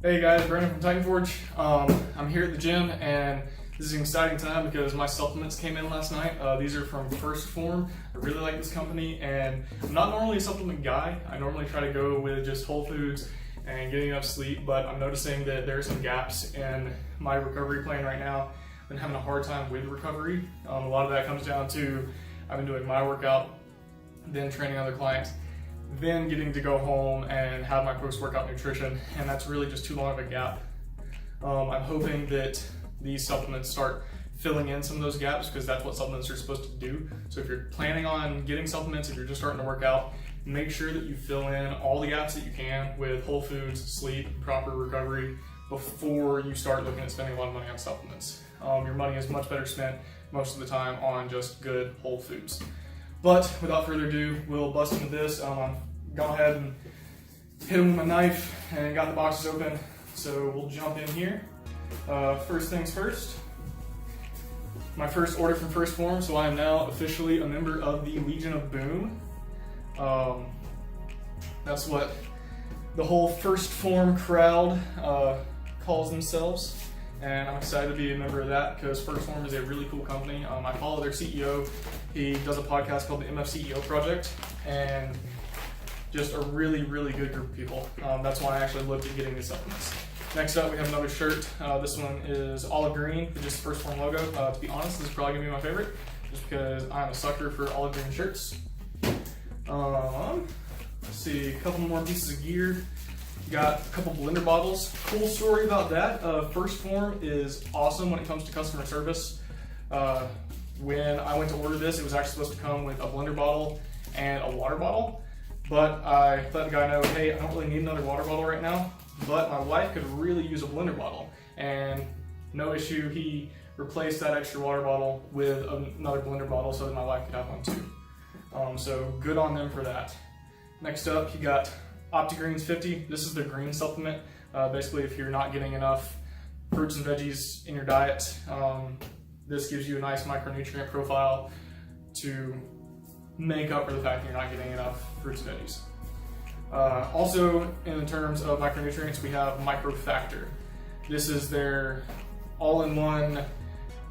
Hey guys, Brandon from Titan Forge. I'm here at the gym and this is an exciting time because my supplements came in last night. These are from Phorm. I really like this company and I'm not normally a supplement guy. I normally try to go with just whole foods and getting enough sleep, but I'm noticing that there are some gaps in my recovery plan right now. I've been having a hard time with recovery. A lot of that comes down to I've been doing my workout, then training other clients, then getting to go home and have my post-workout nutrition, and that's really just too long of a gap. I'm hoping that these supplements start filling in some of those gaps because that's what supplements are supposed to do. So if you're planning on getting supplements, if you're just starting to work out, make sure that you fill in all the gaps that you can with whole foods, sleep, proper recovery before you start looking at spending a lot of money on supplements. Your money is much better spent most of the time on just good whole foods. But without further ado, we'll bust into this. I've gone ahead and hit them with my knife and got the boxes open. So we'll jump in here. First things first, my first order from Phorm. So I am now officially a member of the Legion of Boom. That's what the whole Phorm crowd calls themselves. And I'm excited to be a member of that because Phorm is a really cool company. I follow their CEO. He does a podcast called the MFCEO Project, and just a really, really good group of people. That's why I actually looked at getting these supplements. Next up, we have another shirt. This one is olive green with just the Phorm logo. To be honest, this is probably gonna be my favorite, just because I'm a sucker for olive green shirts. Let's see, a couple more pieces of gear. Got a couple blender bottles. Cool story about that. Phorm is awesome when it comes to customer service. When I went to order this, it was actually supposed to come with a blender bottle and a water bottle. But I let the guy know, hey, I don't really need another water bottle right now, but my wife could really use a blender bottle. And no issue, he replaced that extra water bottle with another blender bottle so that my wife could have one too. So good on them for that. Next up, you got Opti-Greens 50. This is their green supplement. Basically, if you're not getting enough fruits and veggies in your diet, this gives you a nice micronutrient profile to make up for the fact that you're not getting enough fruits and veggies. Also, in terms of micronutrients, we have Microfactor. This is their all-in-one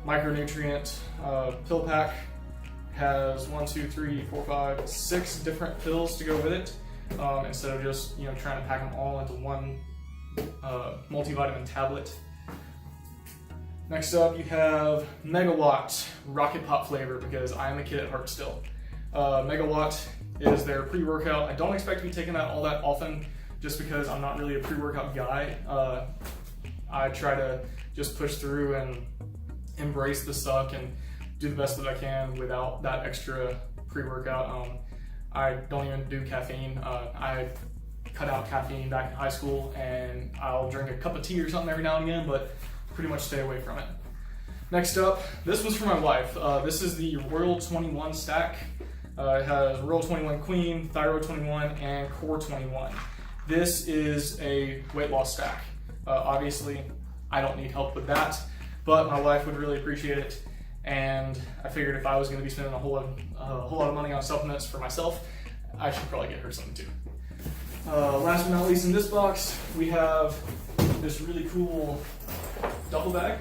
micronutrient pill pack. Has 6 different pills to go with it. Instead of just trying to pack them all into one multivitamin tablet. Next up, you have Megawatt Rocket Pop flavor because I am a kid at heart still. Megawatt is their pre-workout. I don't expect to be taking that all that often just because I'm not really a pre-workout guy. I try to just push through and embrace the suck and do the best that I can without that extra pre-workout. I don't even do caffeine. I cut out caffeine back in high school and I'll drink a cup of tea or something every now and again, but pretty much stay away from it. Next up, this one's for my wife. This is the Royal 21 stack. It has Royal 21 Queen, Thyroid 21, and Core 21. This is a weight loss stack. Obviously, I don't need help with that, but my wife would really appreciate it. And I figured if I was going to be spending a whole lot of money on supplements for myself, I should probably get her something too. Last but not least, in this box, we have this really cool duffel bag.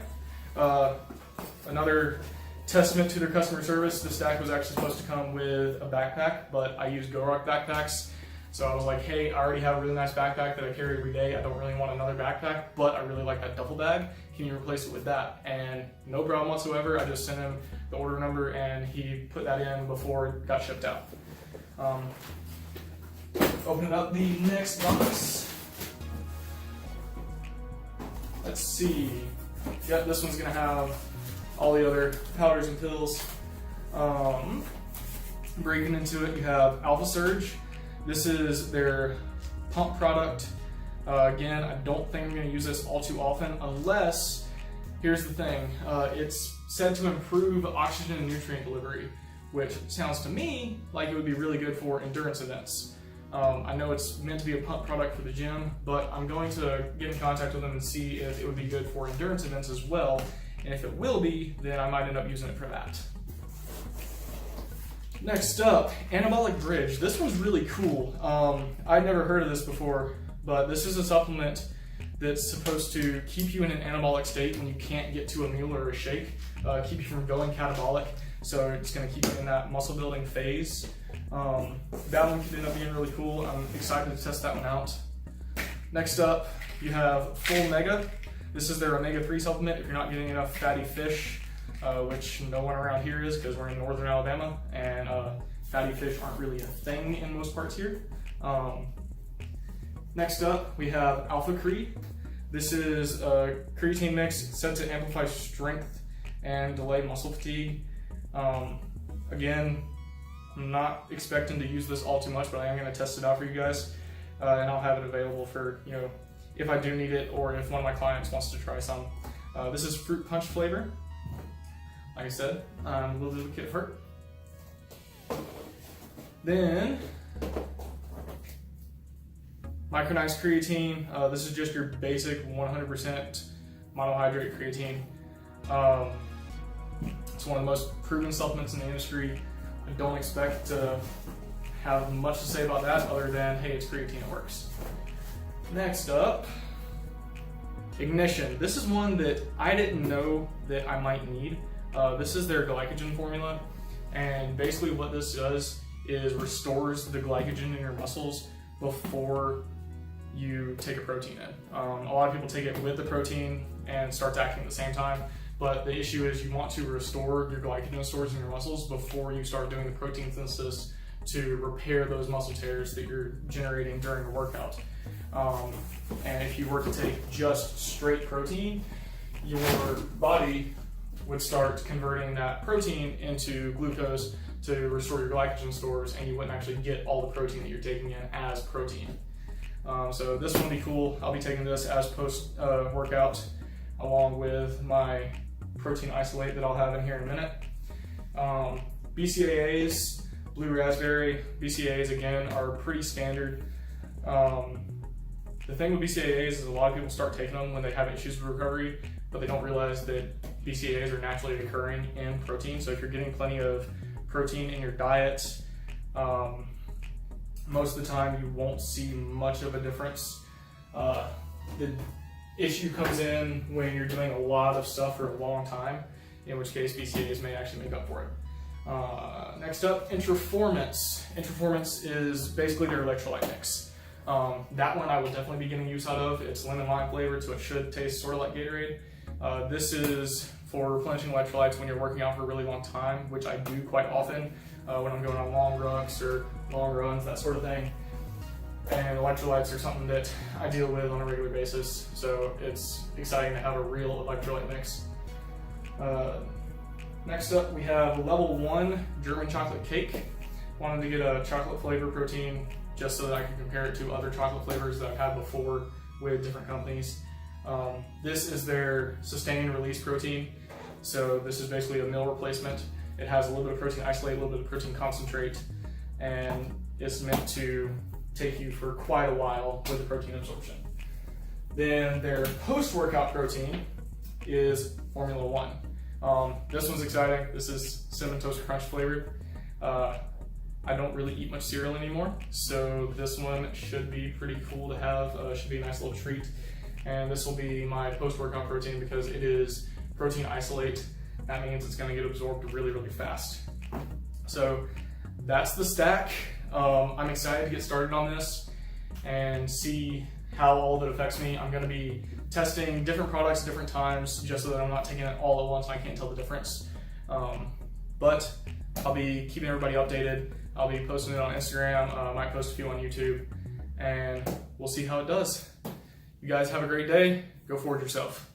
Another testament to their customer service. The stack was actually supposed to come with a backpack, but I use GoRock backpacks. So I was like, hey, I already have a really nice backpack that I carry every day. I don't really want another backpack, but I really like that duffel bag. Can you replace it with that? And no problem whatsoever. I just sent him the order number and he put that in before it got shipped out. Opening up the next box. Let's see. Yep, this one's gonna have all the other powders and pills. Breaking into it, you have Alpha Surge. This is their pump product. Again, I don't think I'm going to use this all too often unless, here's the thing, it's said to improve oxygen and nutrient delivery, which sounds to me like it would be really good for endurance events. I know it's meant to be a pump product for the gym, but I'm going to get in contact with them and see if it would be good for endurance events as well. And if it will be, then I might end up using it for that. Next up, Anabolic Bridge. This one's really cool. I'd never heard of this before, but this is a supplement that's supposed to keep you in an anabolic state when you can't get to a meal or a shake, keep you from going catabolic. So it's going to keep you in that muscle building phase. That one could end up being really cool. I'm excited to test that one out. Next up, you have Full Mega. This is their omega-3 supplement if you're not getting enough fatty fish, which no one around here is because we're in northern Alabama, and fatty fish aren't really a thing in most parts here. Next up, we have Alpha Crete. This is a creatine mix set to amplify strength and delay muscle fatigue. Again, I'm not expecting to use this all too much, but I am going to test it out for you guys, and I'll have it available for, if I do need it or if one of my clients wants to try some. This is fruit punch flavor. Like I said, we'll do the kit for it. Then, micronized creatine. This is just your basic 100% monohydrate creatine. It's one of the most proven supplements in the industry. I don't expect to have much to say about that other than, hey, it's creatine, it works. Next up, Ignition. This is one that I didn't know that I might need. This is their glycogen formula, and basically what this does is restores the glycogen in your muscles before you take a protein in. A lot of people take it with the protein and starts acting at the same time, but the issue is you want to restore your glycogen stores in your muscles before you start doing the protein synthesis to repair those muscle tears that you're generating during a workout. And if you were to take just straight protein, your body would start converting that protein into glucose to restore your glycogen stores, and you wouldn't actually get all the protein that you're taking in as protein. So this one will be cool. I'll be taking this as post-workout along with my protein isolate that I'll have in here in a minute. BCAAs, blue raspberry. BCAAs, again, are pretty standard. The thing with BCAAs is a lot of people start taking them when they have issues with recovery, but they don't realize that BCAAs are naturally occurring in protein. So if you're getting plenty of protein in your diet, most of the time you won't see much of a difference. The issue comes in when you're doing a lot of stuff for a long time, in which case BCAAs may actually make up for it. Next up, Intraformance. Intraformance is basically their electrolyte mix. That one I will definitely be getting use out of. It's lemon lime flavored, so it should taste sort of like Gatorade. This is for replenishing electrolytes when you're working out for a really long time, which I do quite often when I'm going on long runs or long runs, that sort of thing. And electrolytes are something that I deal with on a regular basis, so it's exciting to have a real electrolyte mix. Next up, we have Level 1 German chocolate cake. Wanted to get a chocolate flavor protein just so that I can compare it to other chocolate flavors that I've had before with different companies. This is their sustained release protein. So this is basically a meal replacement. It has a little bit of protein isolate, a little bit of protein concentrate, and it's meant to take you for quite a while with the protein absorption. Then their post-workout protein is Formula 1. This one's exciting. This is Cinnamon Toast Crunch flavored. I don't really eat much cereal anymore, so this one should be pretty cool to have. Should be a nice little treat. And this will be my post-workout protein because it is protein isolate. That means it's going to get absorbed really, really fast. So that's the stack. I'm excited to get started on this and see how all of it affects me. I'm going to be testing different products at different times just so that I'm not taking it all at once and I can't tell the difference. But I'll be keeping everybody updated. I'll be posting it on Instagram. I might post a few on YouTube, and we'll see how it does. You guys have a great day. Go forward yourself.